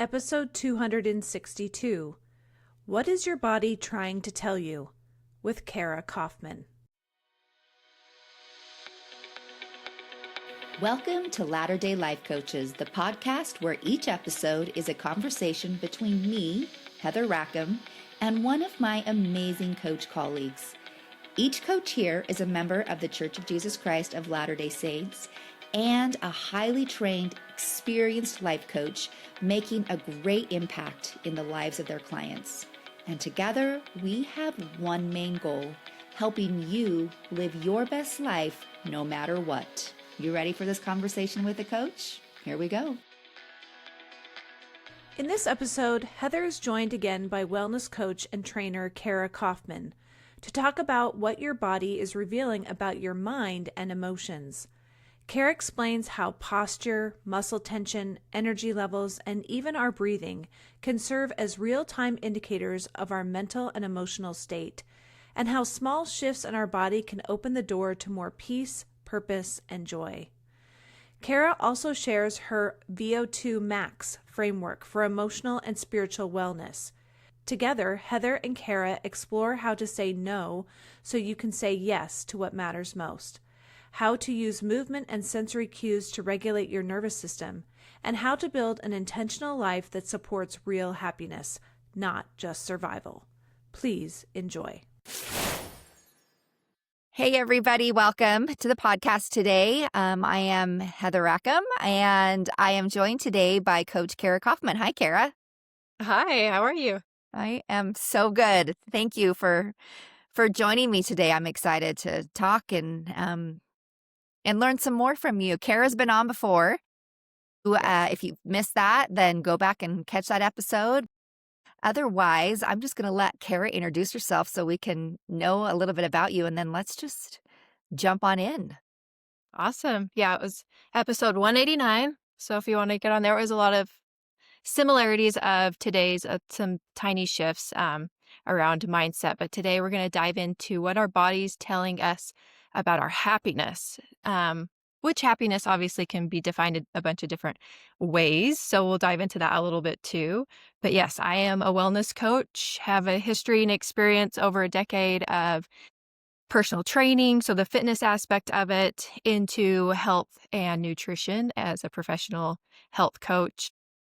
Episode 262, What is Your Body Trying to Tell You? With Kara Kaufman. Welcome to Latter-day Life Coaches, the podcast where each episode is a conversation between me, Heather Rackham, and one of my amazing coach colleagues. Each coach here is a member of the Church of Jesus Christ of Latter-day Saints and a highly trained, experienced life coach making a great impact in the lives of their clients. And together, we have one main goal, helping you live your best life no matter what. You ready for this conversation with a coach? Here we go. In this episode, Heather is joined again by wellness coach and trainer Kara Kaufman to talk about what your body is revealing about your mind and emotions. Kara explains how posture, muscle tension, energy levels, and even our breathing can serve as real-time indicators of our mental and emotional state, and how small shifts in our body can open the door to more peace, purpose, and joy. Kara also shares her VO₂ Max framework for emotional and spiritual wellness. Together, Heather and Kara explore how to say no so you can say yes to what matters most, how to use movement and sensory cues to regulate your nervous system, and how to build an intentional life that supports real happiness, not just survival. Please enjoy. Hey, everybody. Welcome to the podcast today. I am Heather Rackham, and I am joined today by Coach Kara Kaufman. Hi, Kara. Hi, how are you? I am so good. Thank you for joining me today. I'm excited to talk and learn some more from you. Kara's been on before. If you missed that, then go back and catch that episode. Otherwise, I'm just going to let Kara introduce herself so we can know a little bit about you, and then let's just jump on in. Awesome. Yeah, it was episode 189. So if you want to get on there, it was a lot of similarities of today's, some tiny shifts around mindset. But today we're going to dive into what our body's telling us about our happiness, which happiness obviously can be defined in a bunch of different ways. So we'll dive into that a little bit too. But yes, I am a wellness coach, have a history and experience over a decade of personal training, so the fitness aspect of it, into health and nutrition as a professional health coach.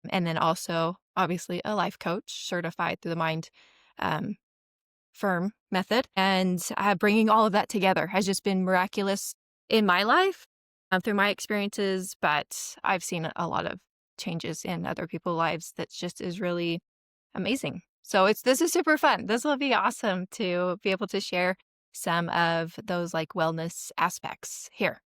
And then also, obviously, a life coach certified through the Mind Firm method. And bringing all of that together has just been miraculous in my life through my experiences. But I've seen a lot of changes in other people's lives that just is really amazing. So this is super fun. This will be awesome to be able to share some of those like wellness aspects here.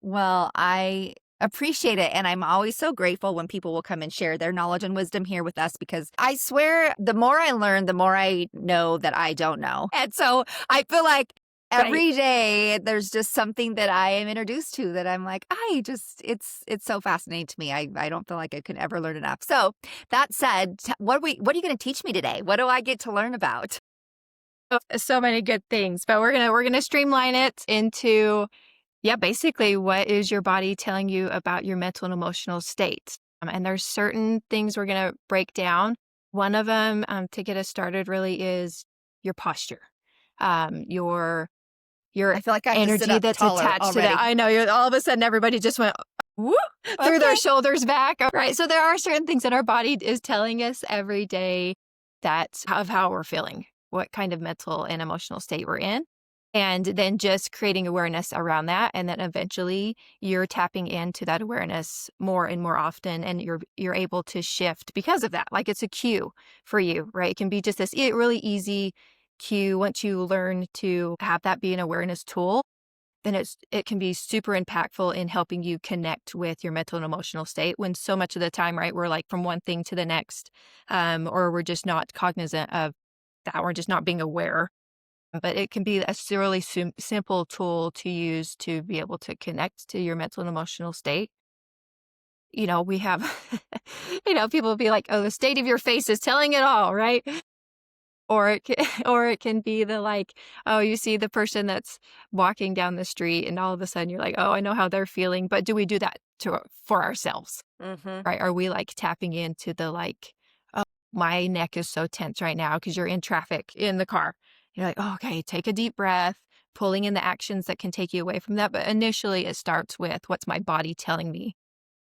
Well, I appreciate it. And I'm always so grateful when people will come and share their knowledge and wisdom here with us, because I swear the more I learn, the more I know that I don't know. And so I feel like every day there's just something that I am introduced to that I'm like, it's so fascinating to me. I don't feel like I could ever learn enough. So that said, what are you going to teach me today? What do I get to learn about? So many good things, but we're gonna streamline it into basically what is your body telling you about your mental and emotional state. And there's certain things we're gonna break down. One of them, to get us started, really is your posture, your I feel like I have energy to sit up that's taller attached already. to that. I know, all of a sudden everybody just went whoop, threw their shoulders back. Right. So there are certain things that our body is telling us every day that's of how we're feeling, what kind of mental and emotional state we're in. And then just creating awareness around that. And then eventually you're tapping into that awareness more and more often. And you're able to shift because of that. Like it's a cue for you, right? It can be just this really easy cue. Once you learn to have that be an awareness tool, then it can be super impactful in helping you connect with your mental and emotional state, when so much of the time, right, we're like from one thing to the next, or we're just not cognizant of that. We're just not being aware. But it can be a really simple tool to use to be able to connect to your mental and emotional state. We have, people will be like, oh, the state of your face is telling it all, right? Or it can, or it can be the like, oh, you see the person that's walking down the street and all of a sudden you're like, oh, I know how they're feeling. But do we do that for ourselves? Mm-hmm. Right? Are we like tapping into the like, oh, my neck is so tense right now because you're in traffic in the car. You're like, oh, okay, take a deep breath, pulling in the actions that can take you away from that. But initially, it starts with what's my body telling me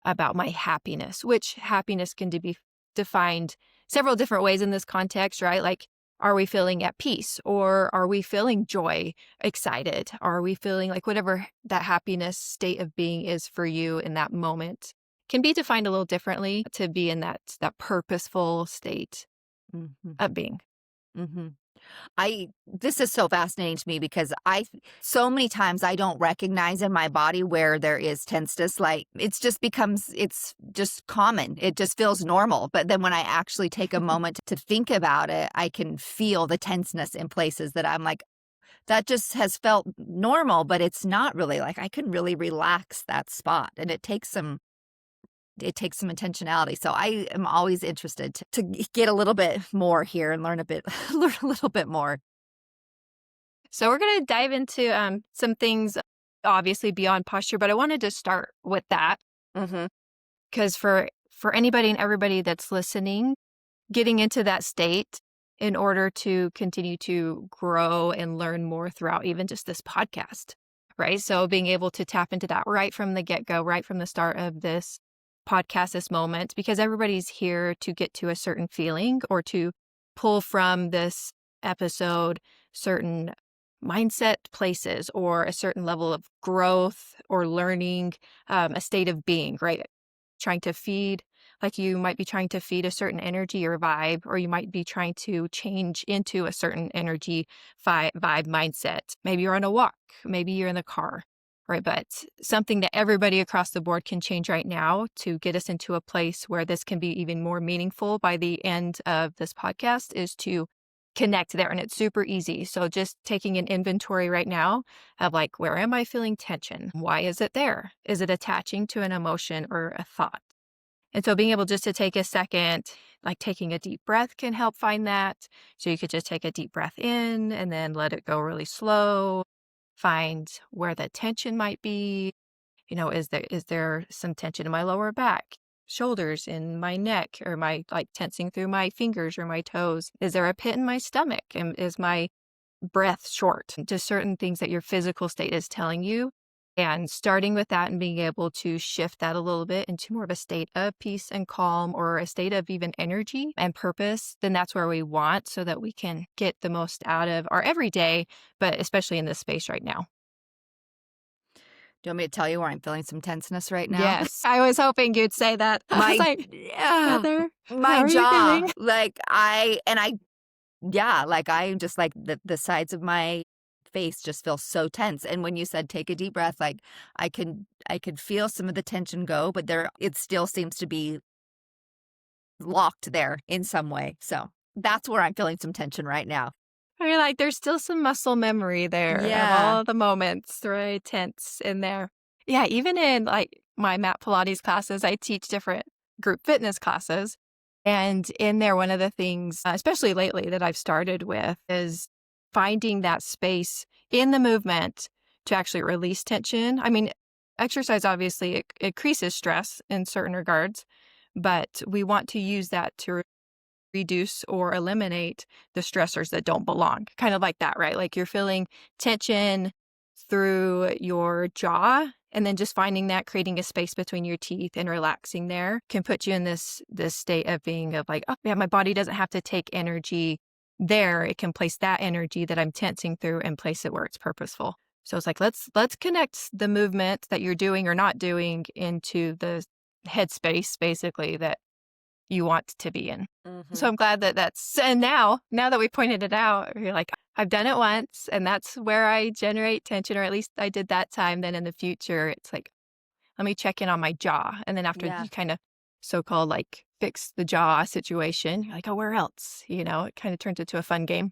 about my happiness, which happiness can be defined several different ways in this context, right? Like, are we feeling at peace or are we feeling joy, excited? Are we feeling like whatever that happiness state of being is for you in that moment can be defined a little differently to be in that purposeful state Mm-hmm. of being. Mm-hmm. This is so fascinating to me because so many times I don't recognize in my body where there is tenseness. Like it's just common. It just feels normal. But then when I actually take a moment to think about it, I can feel the tenseness in places that I'm like, that just has felt normal, but it's not really. Like I can really relax that spot, and it takes some intentionality. So I am always interested to get a little bit more here and learn a little bit more. So we're going to dive into some things, obviously beyond posture, but I wanted to start with that Mm-hmm. because for anybody and everybody that's listening, getting into that state in order to continue to grow and learn more throughout even just this podcast, right? So being able to tap into that right from the get-go, right from the start of this podcast, this moment, because everybody's here to get to a certain feeling or to pull from this episode certain mindset places or a certain level of growth or learning, a state of being, right? Trying to feed, like you might be trying to feed a certain energy or vibe, or you might be trying to change into a certain energy vibe mindset. Maybe you're on a walk, maybe you're in the car, right? But something that everybody across the board can change right now to get us into a place where this can be even more meaningful by the end of this podcast is to connect there. And it's super easy. So just taking an inventory right now of like, where am I feeling tension? Why is it there? Is it attaching to an emotion or a thought? And so being able just to take a second, like taking a deep breath can help find that. So you could just take a deep breath in and then let it go really slow. Find where the tension might be. Is there some tension in my lower back, shoulders, in my neck, or my like tensing through my fingers or my toes? Is there a pit in my stomach? And is my breath short? Just certain things that your physical state is telling you. And starting with that and being able to shift that a little bit into more of a state of peace and calm or a state of even energy and purpose, then that's where we want so that we can get the most out of our everyday, but especially in this space right now. Do you want me to tell you where I'm feeling some tenseness right now? Yes. I was hoping you'd say that. I was like, Heather, how my are you jaw, feeling? like like I just like the sides of my face just feel so tense. And when you said take a deep breath, like I could feel some of the tension go, but it still seems to be locked there in some way. So that's where I'm feeling some tension right now. You're like, there's still some muscle memory there of all the moments, right? Tense in there. Yeah, even in like my mat Pilates classes, I teach different group fitness classes. And in there, one of the things, especially lately, that I've started with is finding that space in the movement to actually release tension. I mean, exercise obviously it increases stress in certain regards, but we want to use that to reduce or eliminate the stressors that don't belong. Kind of like that, right? Like you're feeling tension through your jaw and then just finding that, creating a space between your teeth and relaxing there can put you in this state of being of like, oh yeah, my body doesn't have to take energy there. It can place that energy that I'm tensing through and place it where it's purposeful. So it's like, let's connect the movement that you're doing or not doing into the headspace basically that you want to be in. Mm-hmm. So I'm glad that's, and now that we pointed it out, you're like, I've done it once and that's where I generate tension, or at least I did that time. Then in the future, it's like, let me check in on my jaw. And then after you kind of so-called like fix the jaw situation, you're like, oh, where else? It kind of turns into a fun game.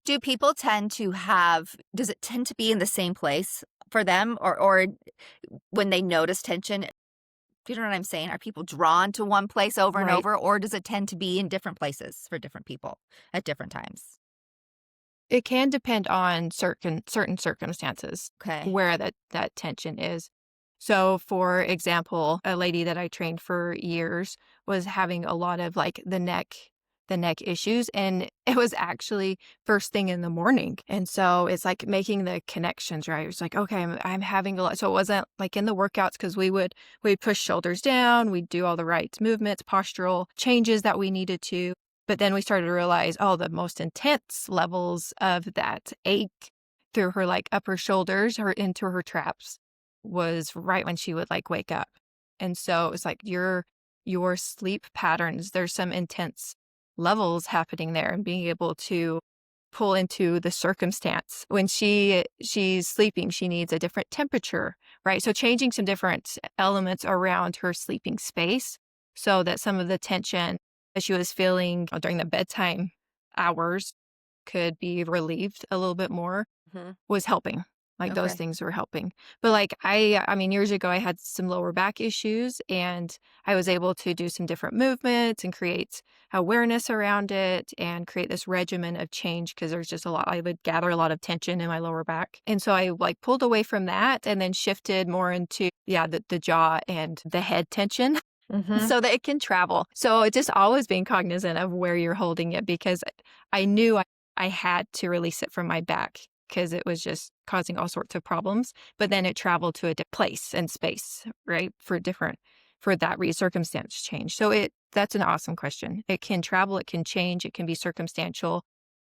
Do people does it tend to be in the same place for them or when they notice tension, Do you know what I'm saying? Are people drawn to one place over and Right. over, or does it tend to be in different places for different people at different times? It can depend on certain circumstances Okay. where that tension is. So, for example, a lady that I trained for years was having a lot of like the neck issues, and it was actually first thing in the morning. And so it's like making the connections, right? It's like, okay, I'm having a lot. So it wasn't like in the workouts, because we'd push shoulders down, we'd do all the right movements, postural changes that we needed to. But then we started to realize, oh, the most intense levels of that ache through her like upper shoulders, her into her traps, was right when she would like wake up. And so it's like your sleep patterns, there's some intense levels happening there, and being able to pull into the circumstance. When she's sleeping, she needs a different temperature, right? So changing some different elements around her sleeping space so that some of the tension that she was feeling during the bedtime hours could be relieved a little bit more Mhm. was helping. Like those Okay. things were helping. But like I mean, years ago I had some lower back issues, and I was able to do some different movements and create awareness around it and create this regimen of change, because there's just a lot. I would gather a lot of tension in my lower back. And so I like pulled away from that and then shifted more into the jaw and the head tension Mhm. so that it can travel. So it's just always being cognizant of where you're holding it, because I knew I had to release it from my back, because it was just causing all sorts of problems. But then it traveled to a place and space, right? For that circumstance change. So that's an awesome question. It can travel, it can change, it can be circumstantial.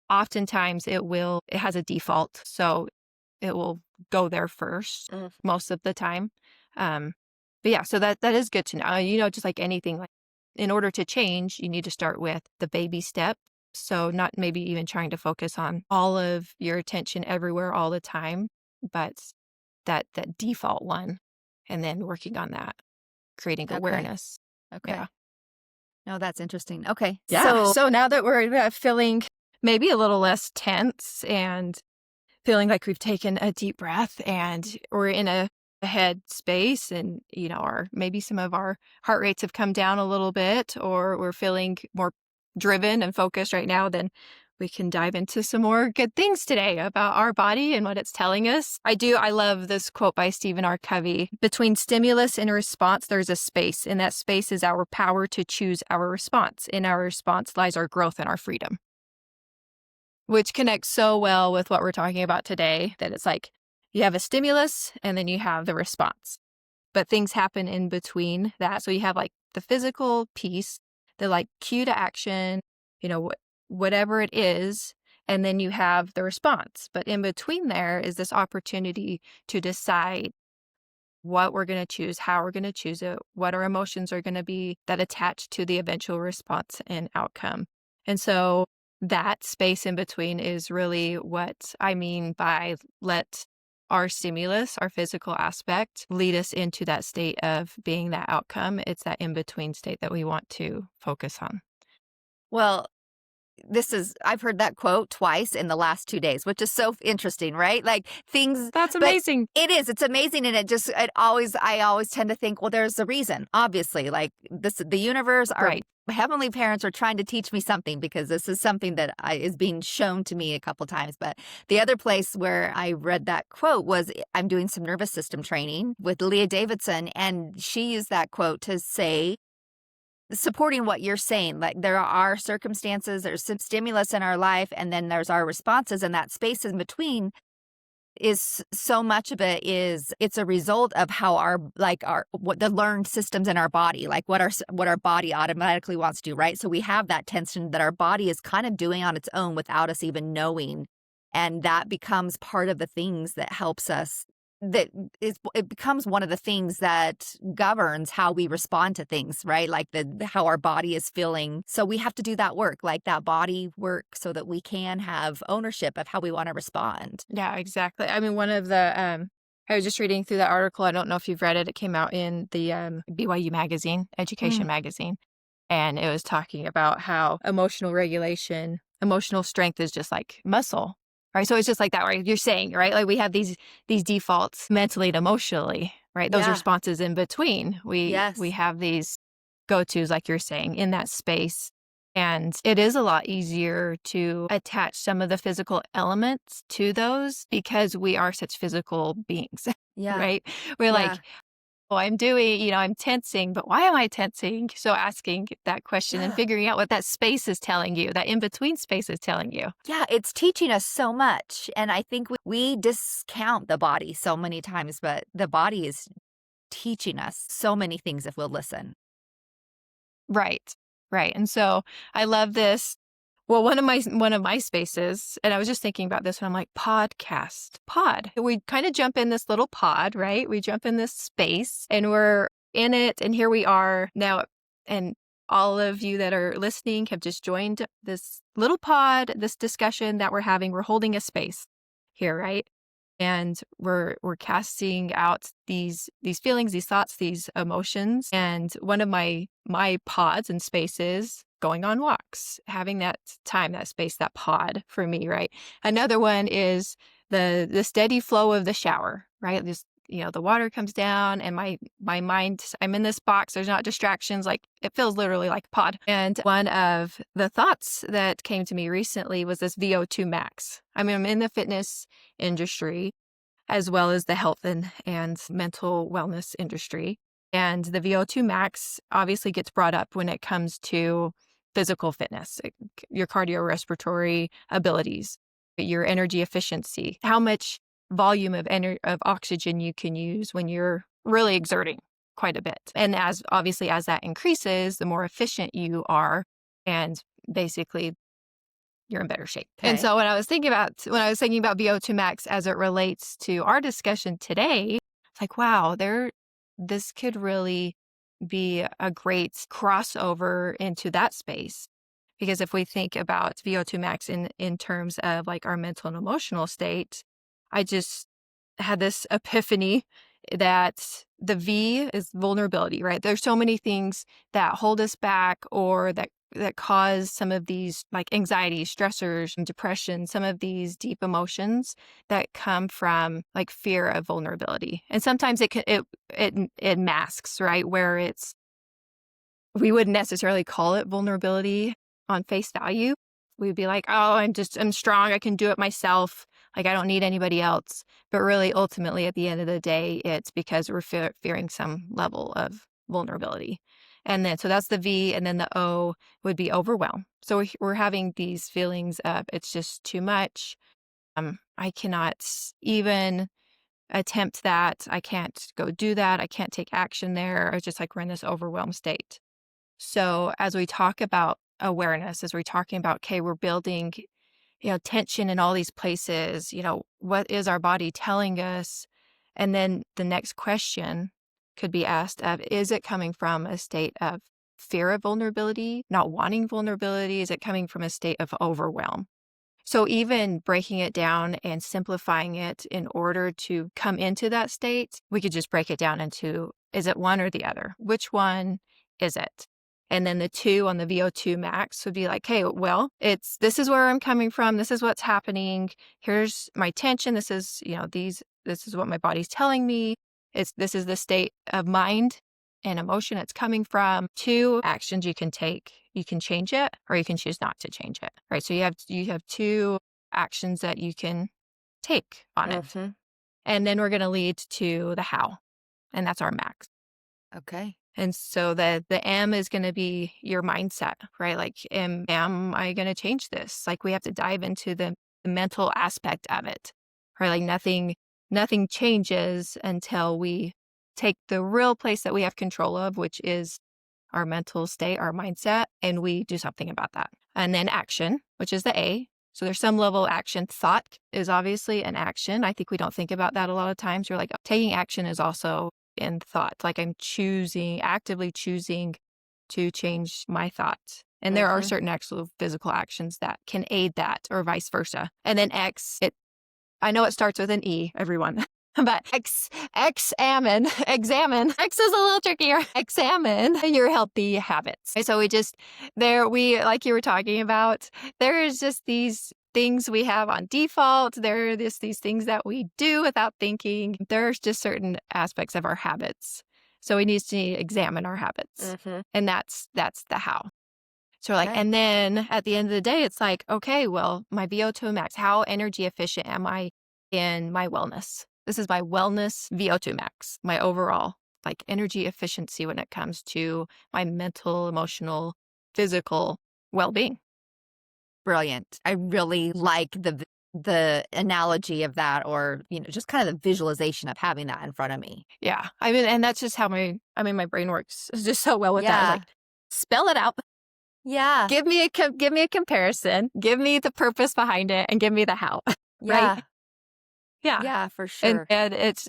Oftentimes it has a default. So it will go there first Mm. most of the time. But yeah, so that is good to know. Just like anything, like in order to change, you need to start with the baby step. So not maybe even trying to focus on all of your attention everywhere all the time, but that default one, and then working on that, creating Okay. awareness. Okay. Yeah. No, that's interesting. Okay. Yeah. So, So now that we're feeling maybe a little less tense and feeling like we've taken a deep breath and we're in a head space, and maybe some of our heart rates have come down a little bit, or we're feeling more driven and focused right now, then we can dive into some more good things today about our body and what it's telling us. I love this quote by Stephen R. Covey: between stimulus and response, there's a space, and that space is our power to choose our response. In our response lies our growth and our freedom, which connects so well with what we're talking about today, that it's like you have a stimulus and then you have the response, but things happen in between that. So you have like the physical piece, the like cue to action, whatever it is, and then you have the response. But in between there is this opportunity to decide what we're going to choose, how we're going to choose it, what our emotions are going to be that attach to the eventual response and outcome. And so that space in between is really what I mean by let our stimulus, our physical aspect, lead us into that state of being that outcome. It's that in between state that we want to focus on. well, I've heard that quote twice in the last 2 days, which is so interesting, right? Like things, That's but amazing. it's amazing. And I always tend to think, well, there's a reason, obviously, like the universe, our Right. heavenly parents are trying to teach me something, because this is something that is being shown to me a couple times. But the other place where I read that quote was, I'm doing some nervous system training with Leah Davidson, and she used that quote to say, supporting what you're saying, like there are circumstances, there's some stimulus in our life, and then there's our responses, and that space in between is so much of it is it's a result of how what the learned systems in our body, like what our body automatically wants to do, right? So we have that tension that our body is kind of doing on its own without us even knowing, and that becomes part of the things that helps us, it becomes one of the things that governs how we respond to things, right? Like how our body is feeling. So we have to do that work, like that body work, so that we can have ownership of how we want to respond. Yeah, exactly. I mean, one of the I was just reading through that article. I don't know if you've read it. It came out in the BYU magazine, education magazine. And it was talking about how emotional regulation, emotional strength is just like muscle, right? So it's just like that, right? You're saying, right? Like we have these defaults mentally and emotionally, right? Those Yeah. responses in between. We Yes. have these go-tos, like you're saying, in that space. And it is a lot easier to attach some of the physical elements to those because we are such physical beings, Yeah. right? We're like, Yeah. oh, I'm tensing, but why am I tensing? So asking that question and figuring out what that space is telling you, that in-between space is telling you. Yeah, it's teaching us so much. And I think we discount the body so many times, but the body is teaching us so many things if we'll listen. Right. Right. And so I love this. Well, one of my spaces, and I was just thinking about this when I'm like, pod. We kind of jump in this little pod, right? We jump in this space and we're in it. And here we are now. And all of you that are listening have just joined this little pod, this discussion that we're having. We're holding a space here, right? And we're casting out these feelings, these thoughts, these emotions. And one of my pods and spaces, going on walks, having that time, that space, that pod for me, right? Another one is the steady flow of the shower, right? Just, the water comes down and my mind, I'm in this box, there's not distractions, like it feels literally like a pod. And one of the thoughts that came to me recently was this VO₂ Max. I mean, I'm in the fitness industry as well as the health and mental wellness industry. And the VO₂ Max obviously gets brought up when it comes to physical fitness, your cardiorespiratory abilities, your energy efficiency, how much volume of oxygen you can use when you're really exerting quite a bit. And as that increases, the more efficient you are, and basically you're in better shape. Okay. And so when I was thinking about VO₂ Max as it relates to our discussion today, it's like, wow, this could really be a great crossover into that space. Because if we think about VO₂ Max in terms of like our mental and emotional state, I just had this epiphany that the V is vulnerability, right? There's so many things that hold us back or that cause some of these like anxiety, stressors, and depression, some of these deep emotions that come from like fear of vulnerability. And sometimes it masks, right? Where we wouldn't necessarily call it vulnerability on face value. We'd be like, oh, I'm strong. I can do it myself. Like, I don't need anybody else. But really, ultimately, at the end of the day, it's because we're fearing some level of vulnerability. And then, so that's the V, and then the O would be overwhelm. So we're having these feelings of it's just too much. I cannot even attempt that. I can't go do that. I can't take action there. I just like we're in this overwhelmed state. So as we talk about awareness, as we're talking about, okay, we're building, tension in all these places, what is our body telling us? And then the next question could be asked of, is it coming from a state of fear of vulnerability, not wanting vulnerability? Is it coming from a state of overwhelm? So even breaking it down and simplifying it in order to come into that state, we could just break it down into, is it one or the other? Which one is it? And then the 2 on the VO₂ Max would be like, hey, well, this is where I'm coming from. This is what's happening. Here's my tension. This is, this is what my body's telling me. This is the state of mind and emotion it's coming from. 2 actions you can take. You can change it or you can choose not to change it, right? So you have 2 actions that you can take on it. And then we're going to lead to the how, and that's our max. Okay. And so the M is going to be your mindset, right? Like, am I going to change this? Like, we have to dive into the mental aspect of it, right? Like nothing changes until we take the real place that we have control of, which is our mental state, our mindset, and we do something about that. And then action, which is the A. So there's some level of action. Thought is obviously an action. I think we don't think about that a lot of times. We're like, taking action is also in thought. Like, I'm actively choosing to change my thoughts. And there are certain actual physical actions that can aid that, or vice versa. And then X, I know it starts with an E, everyone. But examine. X is a little trickier. Examine your healthy habits. So like you were talking about, there is just these things we have on default. There are these things that we do without thinking. There's just certain aspects of our habits. So we need to examine our habits. And that's the how. So like, Okay. and then at the end of the day, it's like, okay, well, my VO₂ max, how energy efficient am I in my wellness? This is my wellness VO₂ max, my overall like energy efficiency when it comes to my mental, emotional, physical well-being. Brilliant. I really like the analogy of that, or, just kind of the visualization of having that in front of me. Yeah. I mean, and that's just how my brain works just so well with that. It's Yeah. like, spell it out. Yeah. Give me a comparison. Give me the purpose behind it and give me the how. Yeah. Right? Yeah. Yeah, for sure. And it's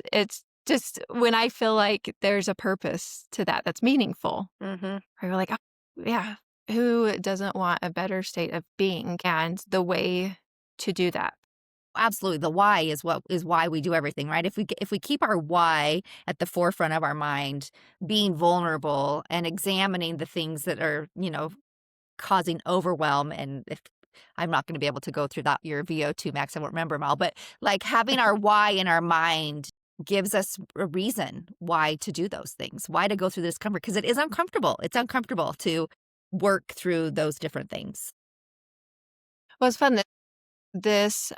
just when I feel like there's a purpose to that that's meaningful. Mm-hmm. You're like, oh, yeah, who doesn't want a better state of being and the way to do that? Absolutely. The why is why we do everything, right? If we keep our why at the forefront of our mind, being vulnerable and examining the things that are, causing overwhelm, and if I'm not going to be able to go through that your VO₂ max, I won't remember them all, but like having our why in our mind gives us a reason why to do those things, why to go through the discomfort, because it is uncomfortable. It's uncomfortable to work through those different things. Well, it's fun that this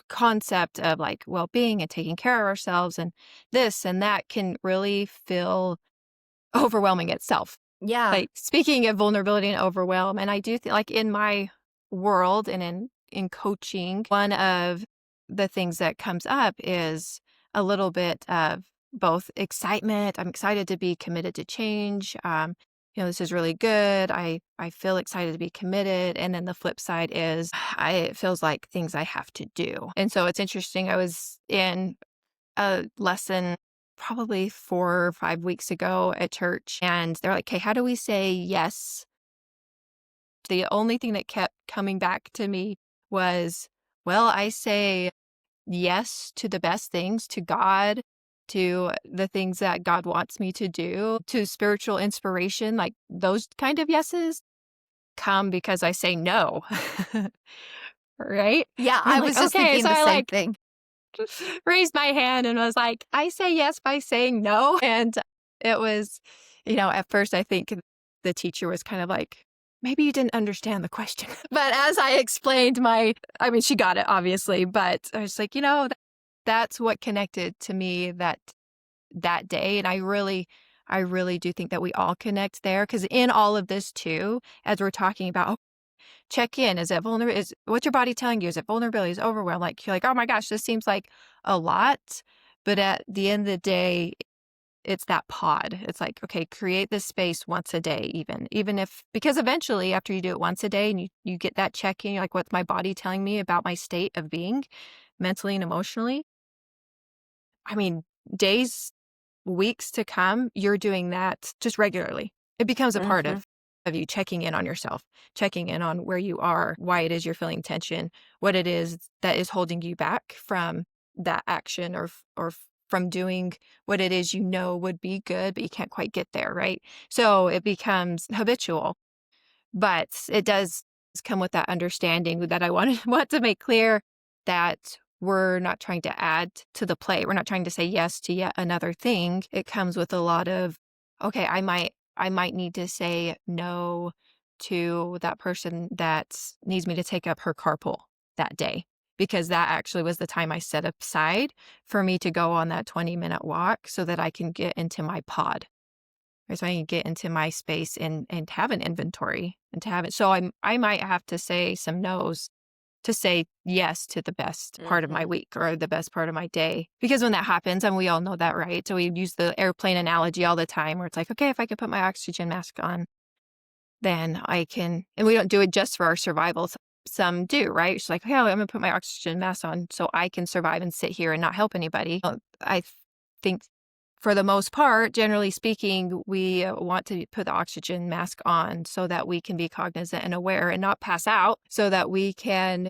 concept of like well-being and taking care of ourselves and this and that can really feel overwhelming itself. Yeah. Like speaking of vulnerability and overwhelm, and I do think like in my world and in coaching, one of the things that comes up is a little bit of both excitement. I'm excited to be committed to change. This is really good. I feel excited to be committed. And then the flip side is it feels like things I have to do. And so it's interesting. I was in a lesson probably 4 or 5 weeks ago at church, and they're like, "Okay, how do we say yes?" The only thing that kept coming back to me was, well, I say yes to the best things, to God, to the things that God wants me to do, to spiritual inspiration, like those kind of yeses come because I say no. Right? Yeah, And I I'm was like, just okay, thinking so the I same thing. raised my hand and was like, I say yes by saying no. And it was, at first I think the teacher was kind of like, maybe you didn't understand the question. But as I explained she got it obviously, but I was like, that's what connected to me that day. And I really do think that we all connect there. Because in all of this too, as we're talking about, check in. Is it vulnerable? What's your body telling you? Is it vulnerability? Is it overwhelm? Like you're like, oh my gosh, this seems like a lot. But at the end of the day, it's that pod. It's like, okay, create this space once a day, even if, because eventually after you do it once a day and you get that check in, you're like, what's my body telling me about my state of being mentally and emotionally? I mean, days, weeks to come, you're doing that just regularly. It becomes a part Mm-hmm. of you checking in on yourself, checking in on where you are, why it is you're feeling tension, what it is that is holding you back from that action or from doing what it is would be good, but you can't quite get there, right? So it becomes habitual, but it does come with that understanding that I want to make clear that we're not trying to add to the plate. We're not trying to say yes to yet another thing. It comes with a lot of, okay, I might need to say no to that person that needs me to take up her carpool that day, because that actually was the time I set aside for me to go on that 20-minute walk so that I can get into my pod. Or so I can get into my space and have an inventory and to have it. So I might have to say some no's to say yes to the best part of my week or the best part of my day. Because when that happens, and we all know that, right? So we use the airplane analogy all the time where it's like, okay, if I can put my oxygen mask on, then I can, and we don't do it just for our survival. Some do, right? It's like, okay, I'm going to put my oxygen mask on so I can survive and sit here and not help anybody. I think for the most part, generally speaking, we want to put the oxygen mask on so that we can be cognizant and aware and not pass out, so that we can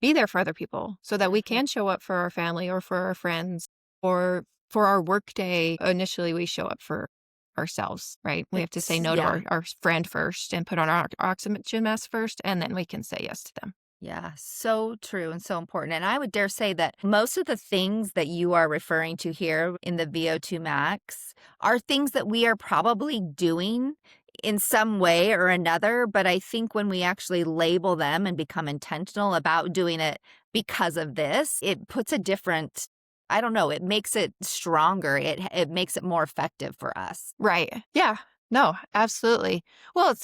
be there for other people, so that we can show up for our family or for our friends or for our work day. Initially, we show up for ourselves, right? We have to say no to our friend first and put on our oxygen mask first, and then we can say yes to them. Yeah, so true and so important. And I would dare say that most of the things that you are referring to here in the VO2 Max are things that we are probably doing in some way or another. But I think when we actually label them and become intentional about doing it because of this, it puts a different, I don't know, it makes it stronger. It makes it more effective for us. Right. Yeah. No, absolutely. Well,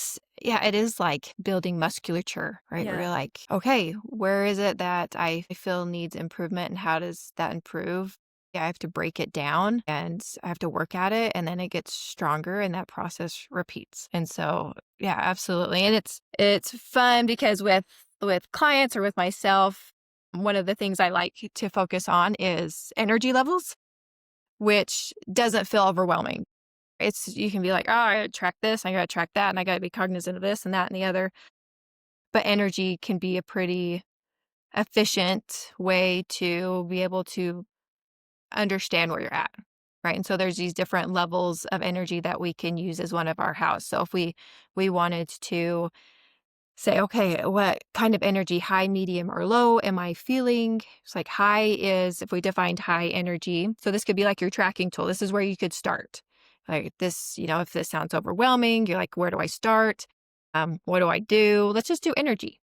yeah, it is like building musculature, right? Where Yeah. you're like, okay, where is it that I feel needs improvement and how does that improve? Yeah, I have to break it down and I have to work at it and then it gets stronger and that process repeats. And so, yeah, absolutely. And it's fun because with clients or with myself, one of the things I like to focus on is energy levels, which doesn't feel overwhelming. You can be like, oh, I gotta track this, I gotta track that, and I gotta be cognizant of this and that and the other. But energy can be a pretty efficient way to be able to understand where you're at. Right. And so there's these different levels of energy that we can use as one of our house. So if we wanted to say, okay, what kind of energy, high, medium, or low, am I feeling? It's like high is, if we defined high energy, so this could be like your tracking tool. This is where you could start. Like this, if this sounds overwhelming, you're like, where do I start? What do I do? Let's just do energy.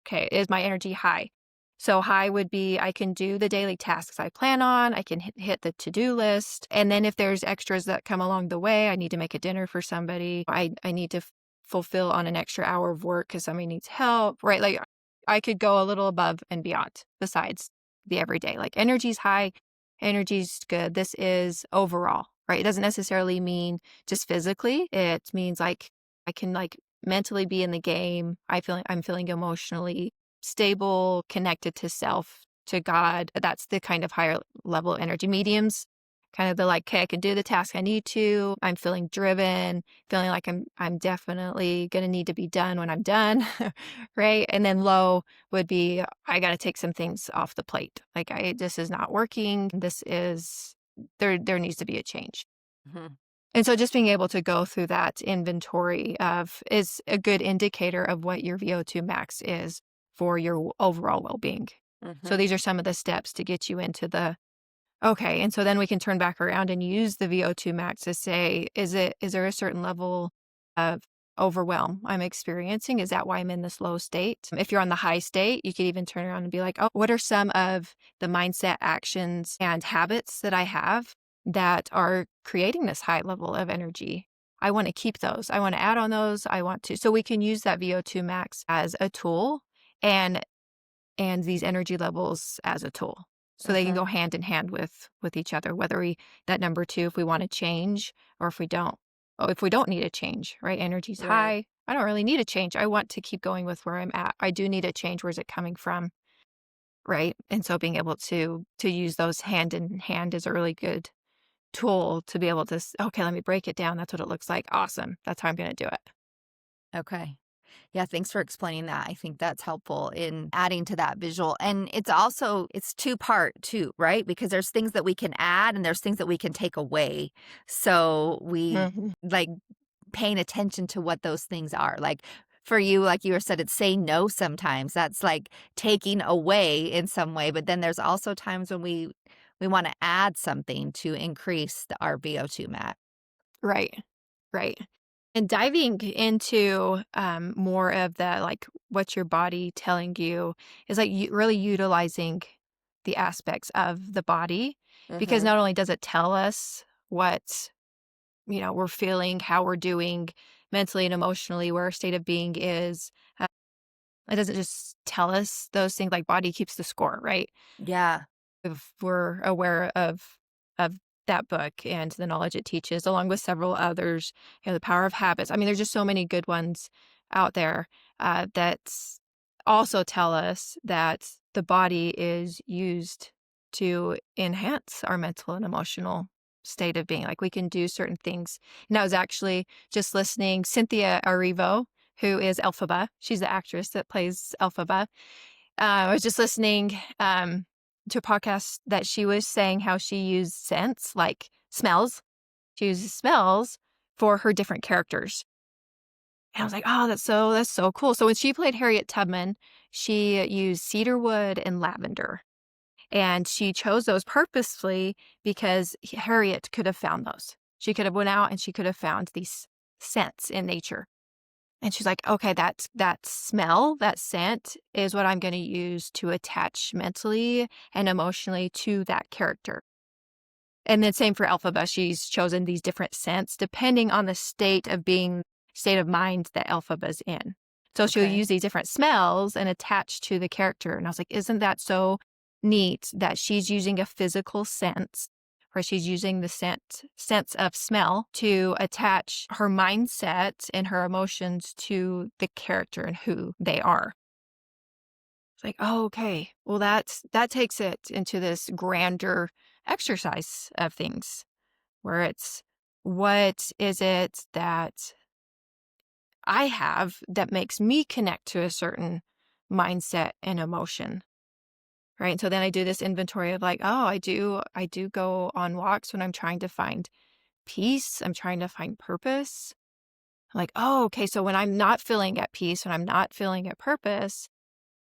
Okay, is my energy high? So high would be I can do the daily tasks I plan on. I can hit the to-do list. And then if there's extras that come along the way, I need to make a dinner for somebody. I need to fulfill on an extra hour of work because somebody needs help, right? Like I could go a little above and beyond besides the everyday. Like energy's high, energy's good. This is overall, right? It doesn't necessarily mean just physically. It means like I can like mentally be in the game. I'm feeling emotionally stable, connected to self, to God. That's the kind of higher level energy. Mediums, kind of the like, okay, I can do the task I need to. I'm feeling driven, feeling like I'm definitely going to need to be done when I'm done, right? And then low would be I got to take some things off the plate. Like this is not working. This is there needs to be a change. Mhm. And so just being able to go through that inventory is a good indicator of what your VO2 max is for your overall well-being. So Mhm. these are some of the steps to get you into the okay. And so then we can turn back around and use the VO2 max to say, is there a certain level of overwhelm I'm experiencing? Is that why I'm in this low state? If you're on the high state, you could even turn around and be like, oh, what are some of the mindset actions and habits that I have that are creating this high level of energy? I want to keep those. I want to add on those. I want to. So we can use that VO2 max as a tool and these energy levels as a tool. So they can go Mhm. hand in hand with each other, whether that number two, if we want to change or if we don't. Oh, if we don't need a change, right? Energy's Right. high. I don't really need a change. I want to keep going with where I'm at. I do need a change. Where's it coming from? Right. And so being able to use those hand in hand is a really good tool to be able to, okay, let me break it down. That's what it looks like. Awesome. That's how I'm going to do it. Okay. Yeah, thanks for explaining that. I think that's helpful in adding to that visual. And it's two-part too, right? Because there's things that we can add and there's things that we can take away. So we Mhm. like paying attention to what those things are. Like for you, like you said, it's saying no sometimes. That's like taking away in some way. But then there's also times when we want to add something to increase our VO2 max. Right. Right. And diving into more of the like what's your body telling you is like really utilizing the aspects of the body because Mm-hmm. not only does it tell us what we're feeling, how we're doing mentally and emotionally, where our state of being is. It doesn't just tell us those things. Like body keeps the score, right? Yeah. If we're aware of that book and the knowledge it teaches, along with several others, the power of habits. I mean, there's just so many good ones out there that also tell us that the body is used to enhance our mental and emotional state of being. Like we can do certain things. And I was actually just listening, Cynthia Erivo, who is Elphaba. She's the actress that plays Elphaba. I was just listening to a podcast that she was saying how she used scents, like smells. She uses smells for her different characters. And I was like, oh, that's so cool. So when she played Harriet Tubman, she used cedarwood and lavender. And she chose those purposefully because Harriet could have found those. She could have went out and she could have found these scents in nature. And she's like, okay, that smell, that scent is what I'm going to use to attach mentally and emotionally to that character. And then same for Elphaba. She's chosen these different scents depending on the state of mind that Elphaba's in. So she'll Okay. use these different smells and attach to the character. And I was like, isn't that so neat that she's using a physical sense, or she's using the sense of smell to attach her mindset and her emotions to the character and who they are. It's like, oh, okay. Well, that takes it into this grander exercise of things where it's, what is it that I have that makes me connect to a certain mindset and emotion? Right. And so then I do this inventory of like, oh, I do go on walks when I'm trying to find peace. I'm trying to find purpose. Like, oh, okay. So when I'm not feeling at peace, when I'm not feeling at purpose,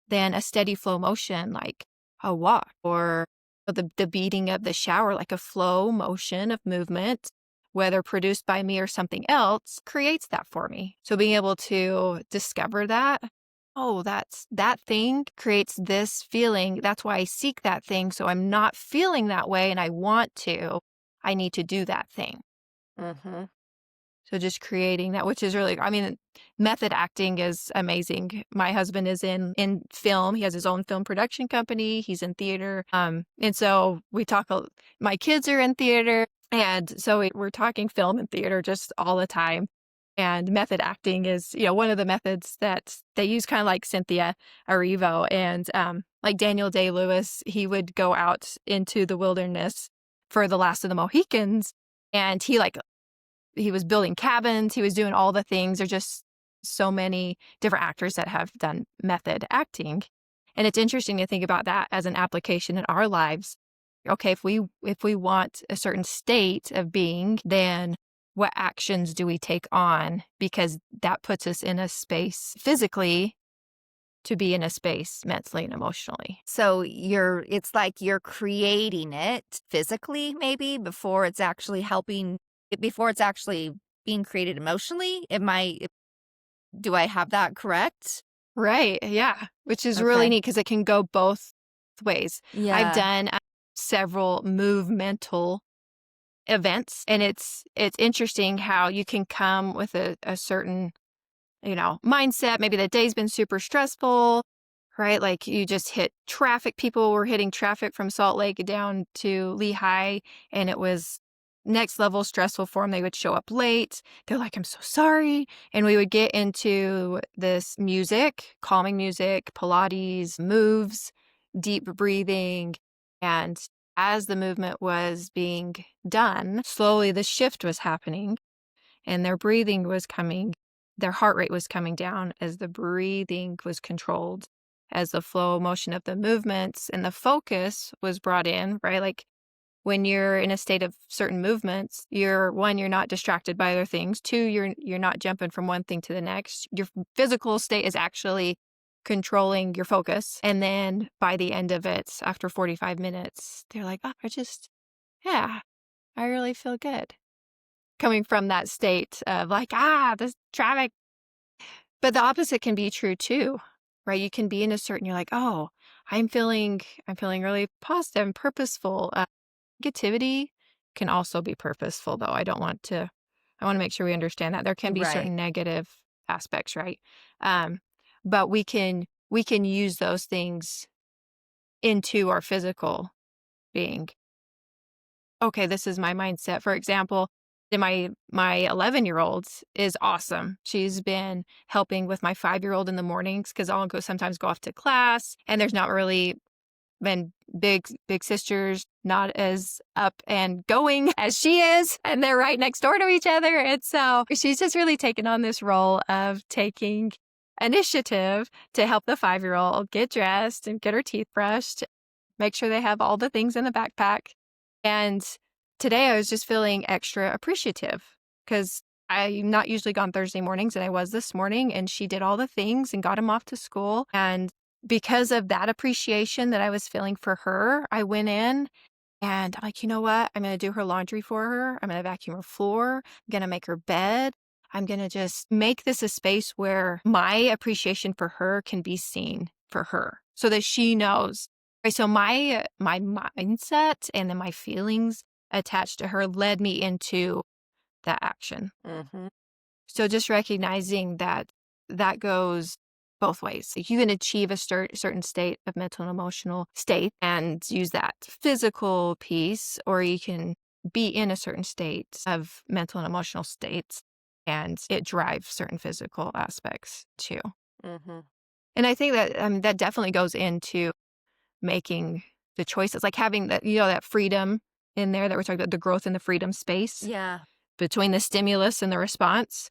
then a steady flow motion, like a walk, or the beating of the shower, like a flow motion of movement, whether produced by me or something else, creates that for me. So being able to discover that, oh, that thing creates this feeling. That's why I seek that thing. So I'm not feeling that way and I need to do that thing. Mm-hmm. So just creating that, which is really, I mean, method acting is amazing. My husband is in film. He has his own film production company. He's in theater. And so my kids are in theater. And so we're talking film and theater just all the time. And method acting is, one of the methods that they use, kind of like Cynthia Erivo and like Daniel Day-Lewis. He would go out into the wilderness for The Last of the Mohicans, and he was building cabins. He was doing all the things. There's just so many different actors that have done method acting. And it's interesting to think about that as an application in our lives. Okay, if we want a certain state of being, then what actions do we take on? Because that puts us in a space physically to be in a space mentally and emotionally. So it's like you're creating it physically, maybe before it's actually being created emotionally. Do I have that correct? Right. Yeah. Which is really Okay. neat because it can go both ways. Yeah. I've done several movemental events, and it's interesting how you can come with a certain, mindset. Maybe the day's been super stressful, right? Like you just hit traffic. People were hitting traffic from Salt Lake down to Lehigh, and it was next level stressful for them. They would show up late. They're like, I'm so sorry. And we would get into this music, calming music, Pilates moves, deep breathing. And as the movement was being done, slowly the shift was happening and their breathing was coming. Their heart rate was coming down as the breathing was controlled, as the flow motion of the movements and the focus was brought in, right? Like when you're in a state of certain movements, you're not distracted by other things. Two, you're not jumping from one thing to the next. Your physical state is actually controlling your focus. And then by the end of it, after 45 minutes, they're like, oh, I really feel good. Coming from that state of like, this traffic. But the opposite can be true too, right? You can be in you're like, oh, I'm feeling really positive and purposeful. Negativity can also be purposeful, though. I want to make sure we understand that there can be Right. certain negative aspects, right? But we can use those things into our physical being. Okay, this is my mindset. For example, my 11-year-old is awesome. She's been helping with my 5-year-old in the mornings because I'll sometimes go off to class, and there's not really been big sisters, not as up and going as she is, and they're right next door to each other. And so she's just really taken on this role of taking initiative to help the 5-year-old get dressed and get her teeth brushed, make sure they have all the things in the backpack. And today I was just feeling extra appreciative because I'm not usually gone Thursday mornings, and I was this morning, and she did all the things and got him off to school. And because of that appreciation that I was feeling for her, I went in and I'm like, you know what? I'm going to do her laundry for her. I'm going to vacuum her floor. I'm going to make her bed. I'm going to just make this a space where my appreciation for her can be seen for her so that she knows. Right? So my mindset and then my feelings attached to her led me into that action. Mm-hmm. So just recognizing that that goes both ways. Like, you can achieve a certain state of mental and emotional state and use that physical piece, or you can be in a certain state of mental and emotional states and it drives certain physical aspects too. Mm-hmm. And I think that that definitely goes into making the choices, like having that, that freedom in there that we're talking about, the growth in the freedom space Yeah. between the stimulus and the response.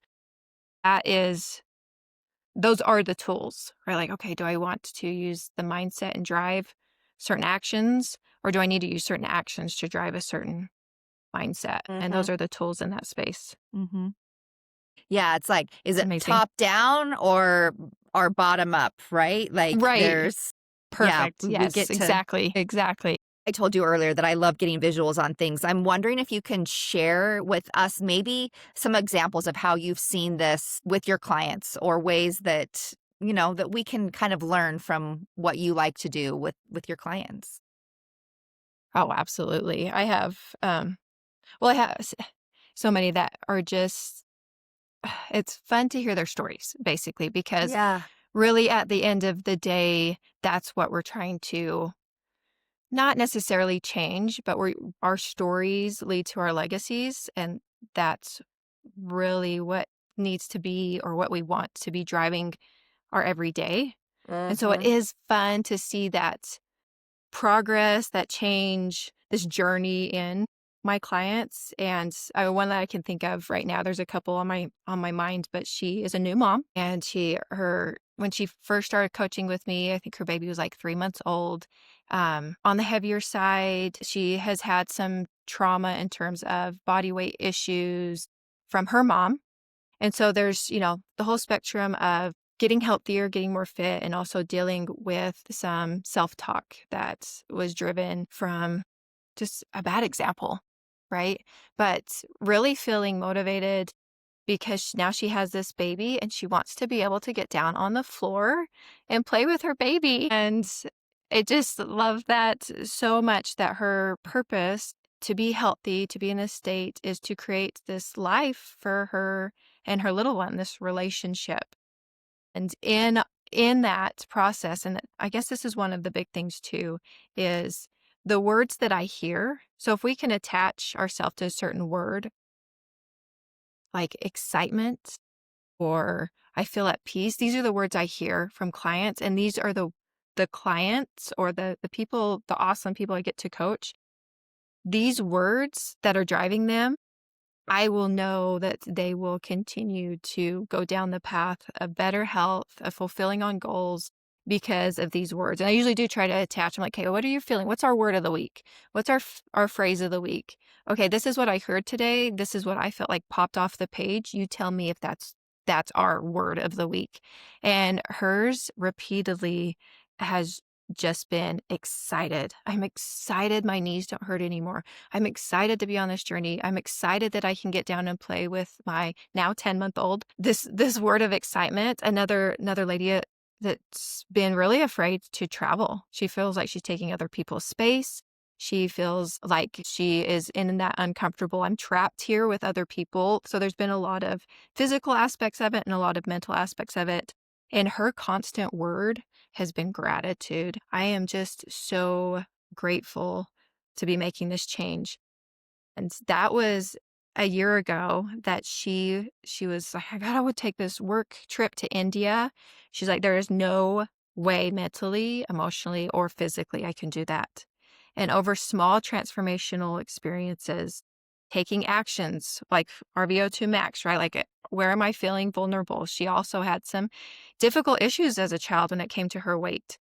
Those are the tools, right? Like, okay, do I want to use the mindset and drive certain actions, or do I need to use certain actions to drive a certain mindset? And Mm-hmm. those are the tools in that space. Mm-hmm. Yeah, it's like, is It's it amazing. top down or bottom up, right? Like Right. Perfect. we Yes, get to. exactly. I told you earlier that I love getting visuals on things. I'm wondering if you can share with us maybe some examples of how you've seen this with your clients, or ways that, that we can kind of learn from what you like to do with your clients. Oh, absolutely. I have, I have so many that are just, it's fun to hear their stories, basically, because Yeah. really at the end of the day, that's what we're trying to not necessarily change, but our stories lead to our legacies. And that's really what needs to be, or what we want to be driving our everyday. And so it Mm-hmm. is fun to see that progress, that change, this journey in my clients. And one that I can think of right now, there's a couple on my mind, but she is a new mom, and when she first started coaching with me, I think her baby was like 3 months old. On the heavier side, she has had some trauma in terms of body weight issues from her mom. And so there's, the whole spectrum of getting healthier, getting more fit, and also dealing with some self-talk that was driven from just a bad example, right? But really feeling motivated because now she has this baby and she wants to be able to get down on the floor and play with her baby. And I just love that so much, that her purpose to be healthy, to be in this state, is to create this life for her and her little one, this relationship. And in that process, and I guess this is one of the big things too, is the words that I hear. So if we can attach ourselves to a certain word, like excitement, or I feel at peace, these are the words I hear from clients. And these are the clients, or the people, the awesome people I get to coach. These words that are driving them, I will know that they will continue to go down the path of better health, of fulfilling on goals, because of these words. And I usually do try to attach. I'm like, okay, what are you feeling? What's our word of the week? What's our phrase of the week? Okay, this is what I heard today. This is what I felt like popped off the page. You tell me if that's our word of the week. And hers repeatedly has just been excited. I'm excited my knees don't hurt anymore. I'm excited to be on this journey. I'm excited that I can get down and play with my now 10-month-old. This word of excitement. Another lady that's been really afraid to travel. She feels like she's taking other people's space. She feels like she is in that uncomfortable, I'm trapped here with other people. So there's been a lot of physical aspects of it and a lot of mental aspects of it. And her constant word has been gratitude. I am just so grateful to be making this change. And that was a year ago that she was like, I gotta take this work trip to India. She's like, there is no way mentally, emotionally, or physically I can do that. And over small transformational experiences, taking actions like our VO₂ Max, right? Like, where am I feeling vulnerable? She also had some difficult issues as a child when it came to her weight.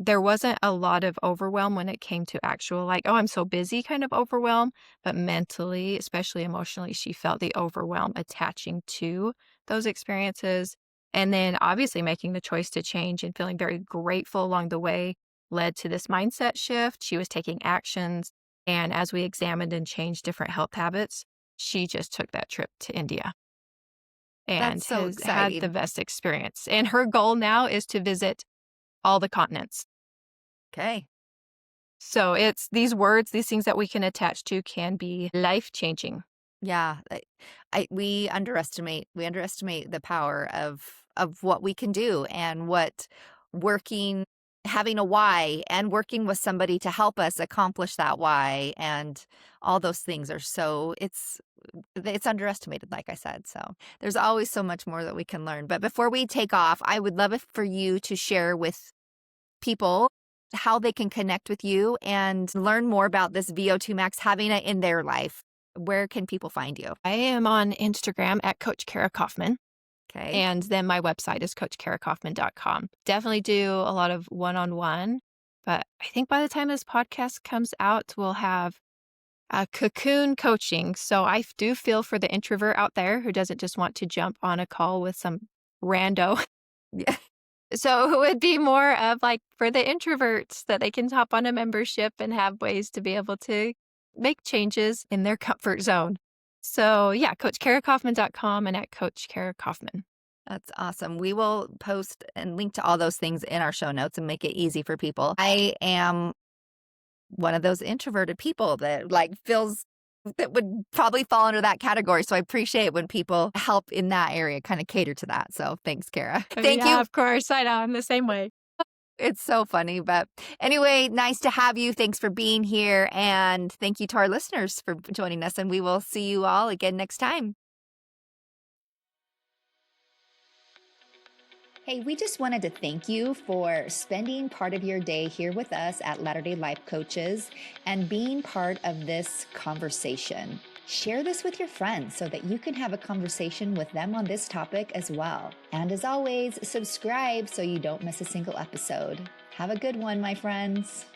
there wasn't a lot of overwhelm when it came to actual, like, oh, I'm so busy kind of overwhelm, but mentally, especially emotionally, she felt the overwhelm attaching to those experiences. And then obviously making the choice to change and feeling very grateful along the way led to this mindset shift. She was taking actions. And as we examined and changed different health habits, she just took that trip to India and That's so has had the exciting. best experience. And her goal now is to visit all the continents. Okay. So it's these words, these things that we can attach to can be life-changing. Yeah, we underestimate the power of what we can do, and what working having a why and working with somebody to help us accomplish that why, and all those things are so it's underestimated, like I said. So there's always so much more that we can learn. But before we take off, I would love it for you to share with people how they can connect with you and learn more about this VO2 Max, having it in their life. Where can people find you? I am on Instagram at Coach Kara Kaufman, Okay. and then my website is coachkarakaufman.com. Definitely do a lot of one-on-one, but I think by the time this podcast comes out, we'll have a cocoon coaching. So I do feel for the introvert out there who doesn't just want to jump on a call with some rando. Yeah. So it would be more of like for the introverts that they can hop on a membership and have ways to be able to make changes in their comfort zone. So yeah, coachkarakaufman.com and at Coach Kara Kaufman. That's awesome. We will post and link to all those things in our show notes and make it easy for people. I am one of those introverted people that that would probably fall under that category. So I appreciate when people help in that area, kind of cater to that. So thanks, Kara. Thank Yeah, you. of course. I know. I'm the same way. It's so funny. But anyway, nice to have you. Thanks for being here. And thank you to our listeners for joining us. And we will see you all again next time. Hey, we just wanted to thank you for spending part of your day here with us at Latter-day Life Coaches and being part of this conversation. Share this with your friends so that you can have a conversation with them on this topic as well. And as always, subscribe so you don't miss a single episode. Have a good one, my friends.